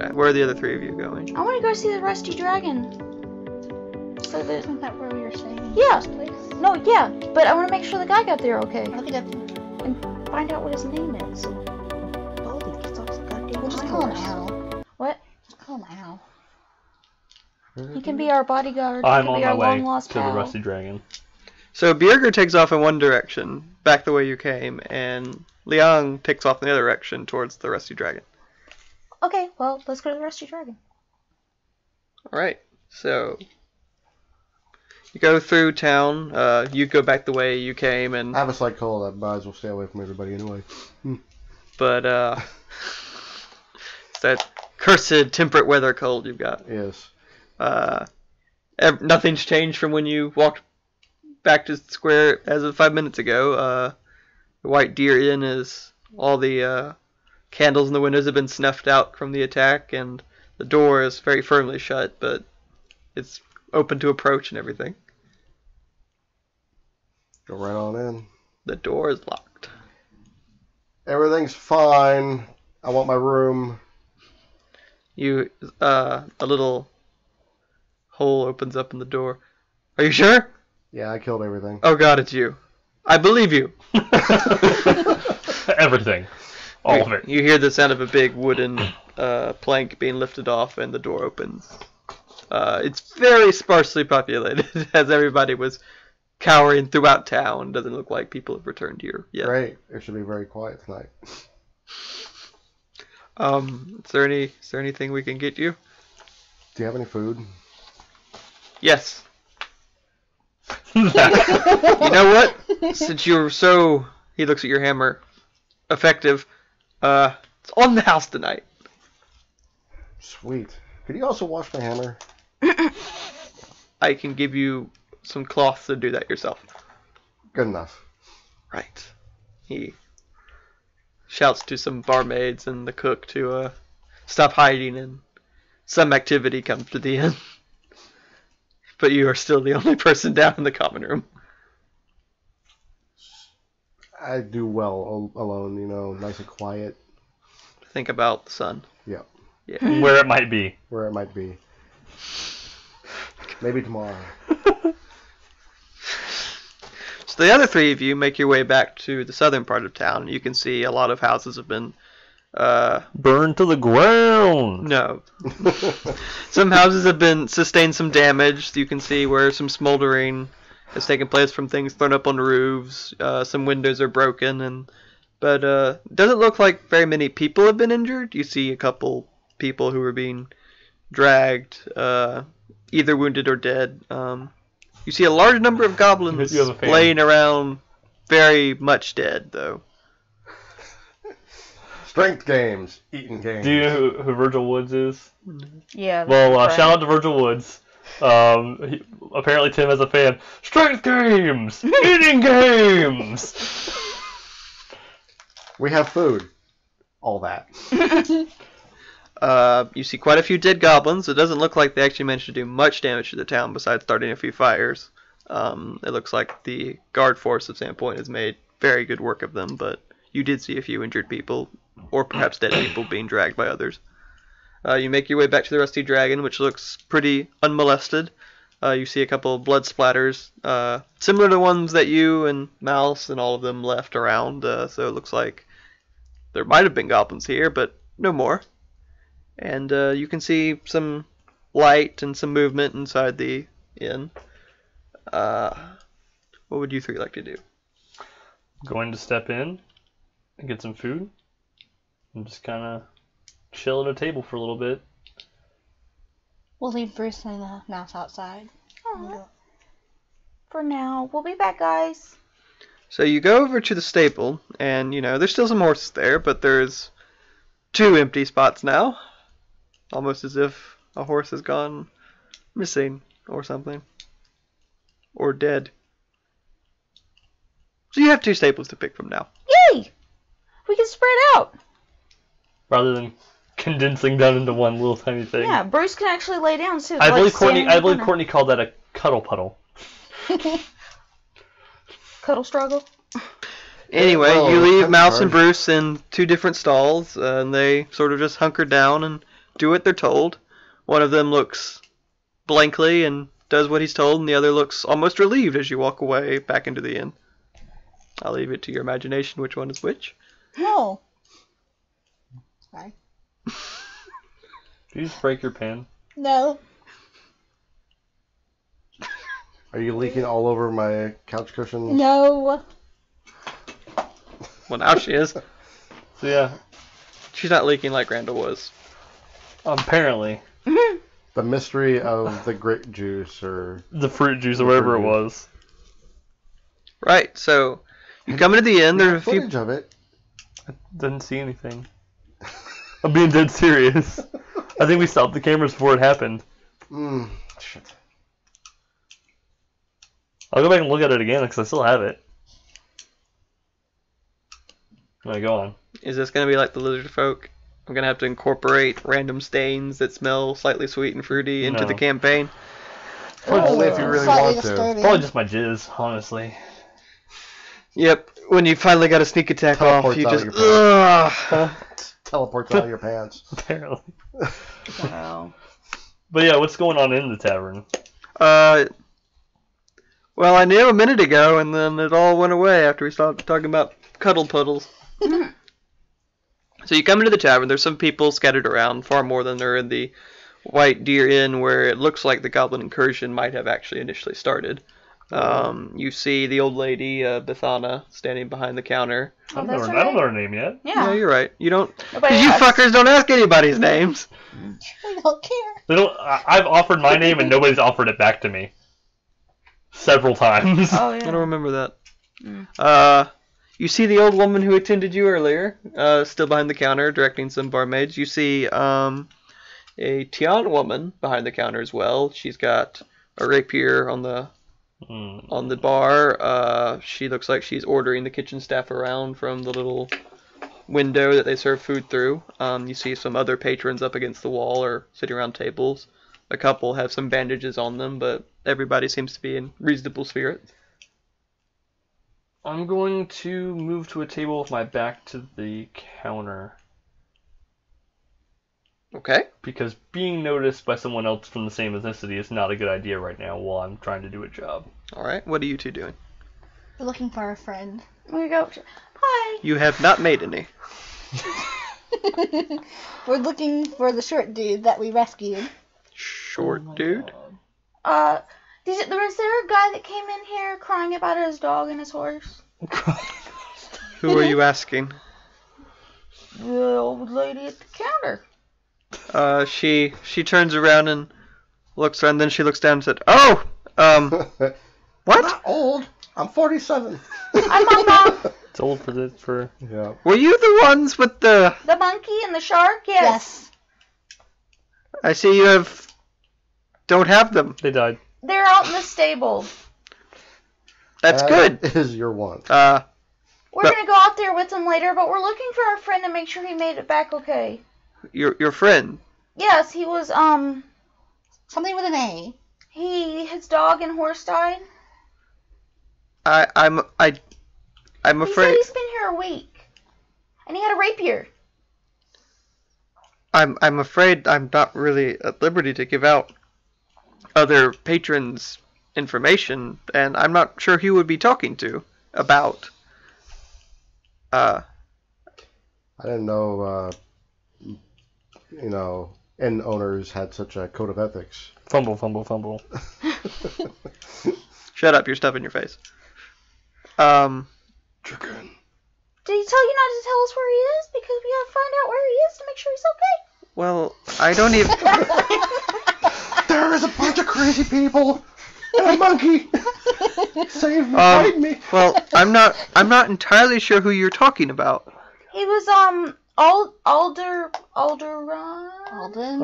Okay, where are the other three of you going? I want to go see the Rusty Dragon. So that... Isn't that where we were staying? Yeah. This place? No, yeah, but I want to make sure the guy got there okay. I think that's... And find out what his name is. Baldy gets off the goddamn We'll just high call him horse. Al. What? Just call him Al. He can be our bodyguard. I'm he can on be my our way long-lost to the pal. Rusty Dragon. So Bjerger takes off in one direction, back the way you came, and Liang takes off in the other direction towards the Rusty Dragon. Okay, well, let's go to the Rusty Dragon. Alright, so you go through town, you go back the way you came, and I have a slight cold. I might as well stay away from everybody anyway. but it's that cursed temperate weather cold you've got. Yes. Nothing's changed from when you walked back to the square as of 5 minutes ago. The White Deer Inn is all the candles in the windows have been snuffed out from the attack, and the door is very firmly shut, but it's open to approach and everything. Go right on in. The door is locked. Everything's fine. I want my room. You, a little hole opens up in the door. Are you sure? Yeah, I killed everything. Oh God, it's you. I believe you. Everything. All of it. You hear the sound of a big wooden plank being lifted off, and the door opens. It's very sparsely populated, as everybody was cowering throughout town. Doesn't look like people have returned here yet. Great. It should be very quiet tonight. Is there anything we can get you? Do you have any food? Yes. You know what? Since you're so, he looks at your hammer, effective, it's on the house tonight. Sweet. Could you also wash my hammer? I can give you some cloth to do that yourself. Good enough. Right. He shouts to some barmaids and the cook to stop hiding, and some activity comes to the inn. But you are still the only person down in the common room. I do well alone, you know, nice and quiet. Think about the sun. Yeah. Yeah. Where it might be. Where it might be. Maybe tomorrow. So the other three of you make your way back to the southern part of town. You can see a lot of houses have been Burned to the ground. no. Some houses have been sustained some damage. You can see where some smoldering has taken place from things thrown up on the roofs. Some windows are broken, but it doesn't look like very many people have been injured. You see a couple people who are being dragged, either wounded or dead. You see a large number of goblins You have a fan. laying around, very much dead, though. Strength games. Eating games. Do you know who Virgil Woods is? Yeah. Well, that's shout out to Virgil Woods. Apparently Tim has a fan. Strength games! Eating games! We have food. All that. You see quite a few dead goblins. It doesn't look like they actually managed to do much damage to the town besides starting a few fires. It looks like the guard force of Sandpoint has made very good work of them, but you did see a few injured people, or perhaps dead people being dragged by others. You make your way back to the Rusty Dragon, which looks pretty unmolested. You see a couple of blood splatters, similar to ones that you and Mouse and all of them left around, so it looks like there might have been goblins here, but no more. And you can see some light and some movement inside the inn. What would you three like to do? Going to step in and get some food. And just kind of chill at a table for a little bit. We'll leave Bruce and the mouse outside. Aw. For now. We'll be back, guys. So you go over to the stable, and, there's still some horses there, but there's 2 empty spots now. Almost as if a horse has gone missing or something. Or dead. So you have 2 stables to pick from now. Yay! We can spread out. Rather than condensing down into one little tiny thing. Yeah, Bruce can actually lay down too. I believe standing in the corner. Courtney called that a cuddle puddle. Cuddle struggle. Anyway, Well, you leave that's Mouse and hard. Bruce in 2 different stalls, and they sort of just hunker down and do what they're told. One of them looks blankly and does what he's told, and the other looks almost relieved as you walk away back into the inn. I'll leave it to your imagination which one is which. No. Sorry. Did you just break your pen? No. Are you leaking all over my couch cushion? No. Well, now she is. So yeah, She's not leaking like Randall was. apparently The mystery of the grape juice, or the fruit juice or whatever it was. Right, so you come into the inn, there's a few... footage of it. Didn't see anything. I'm being dead serious. I think we stopped the cameras before it happened. Shit. I'll go back and look at it again because I still have it. Alright, go on. Is this going to be like the lizard folk? I'm going to have to incorporate random stains that smell slightly sweet and fruity into the No. campaign. Only if you really Slightly want to. disturbing. Probably just my jizz, honestly. Yep, when you finally got a sneak attack off, Teleports you out just... of your Ugh. Teleports out of your pants. Apparently. Wow. But yeah, what's going on in the tavern? Well, I knew a minute ago, and then it all went away after we started talking about cuddle puddles. So you come into the tavern, there's some people scattered around, far more than there are in the White Deer Inn, where it looks like the goblin incursion might have actually initially started. You see the old lady, Bethana, standing behind the counter. Oh, I that's don't her know her name yet. Yeah. No, you're right. You don't... Nobody You asks. fuckers don't ask anybody's names. We don't care. They don't. I've offered my name and nobody's offered it back to me. Several times. Oh, I yeah. don't remember that. Mm. You see the old woman who attended you earlier, still behind the counter, directing some barmaids. You see a Tian woman behind the counter as well. She's got a rapier on the bar. She looks like she's ordering the kitchen staff around from the little window that they serve food through. You see some other patrons up against the wall or sitting around tables. A couple have some bandages on them, but everybody seems to be in reasonable spirits. I'm going to move to a table with my back to the counter. Okay. Because being noticed by someone else from the same ethnicity is not a good idea right now while I'm trying to do a job. All right. What are you two doing? We're looking for a friend. We go. Hi. You have not made any. We're looking for the short dude that we rescued. Short dude? Was there a guy that came in here crying about his dog and his horse? Who are you asking? The old lady at the counter. She turns around and looks around, then she looks down and said, "Oh, what? I'm not old. I'm 47. I'm Mama. It's old for Yeah. Were you the ones with the... The monkey and the shark? Yes. I see you don't have them. They died. They're out in the stable. That's good. Is your want. We're But- gonna go out there with them later, but we're looking for our friend to make sure he made it back okay. Your friend. Yes, he was Something with an A. his dog and horse died. I'm He said afraid he's been here a week. And he had a rapier. I'm afraid I'm not really at liberty to give out other patrons' information, and I'm not sure who would be talking to about. I didn't know, inn owners had such a code of ethics. Fumble, fumble, fumble. Shut up! You're stuffing your face. Chicken. Did he tell you not to tell us where he is? Because we gotta find out where he is to make sure he's okay. Well, I don't even. There is a bunch of crazy people and a monkey. Save me, hide me. Well, I'm not entirely sure who you're talking about. He was Alderon. Alden. Alden.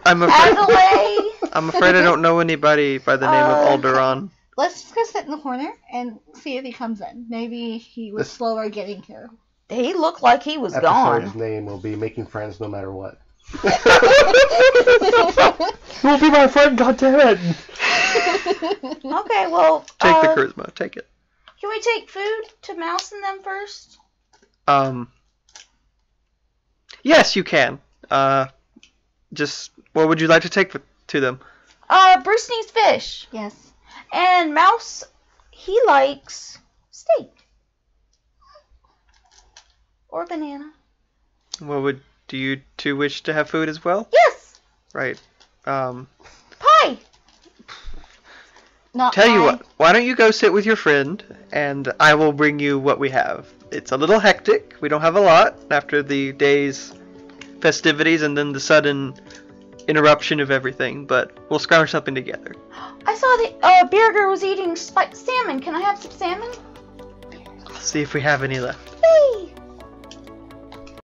I'm afraid. Adelaide. I'm afraid I don't know anybody by the name of Alderon. Let's just go sit in the corner and see if he comes in. Maybe he was slower getting here. He looked like he was Episode's gone. name will be Making Friends No Matter What. You will be my friend, goddammit! Okay, well, Take the charisma. Take it. can we take food to Mouse and them first? Yes, you can. Just what would you like to take to them? Bruce needs fish. Yes. And Mouse, he likes steak. Or banana. Do you two wish to have food as well? Yes! Right. Pie! Not Tell you pie. what, why don't you go sit with your friend, and I will bring you what we have. It's a little hectic. We don't have a lot after the day's festivities and then the sudden interruption of everything, but we'll scrounge something together. I saw that Birger was eating spiked salmon. Can I have some salmon? Let's see if we have any left. Hey!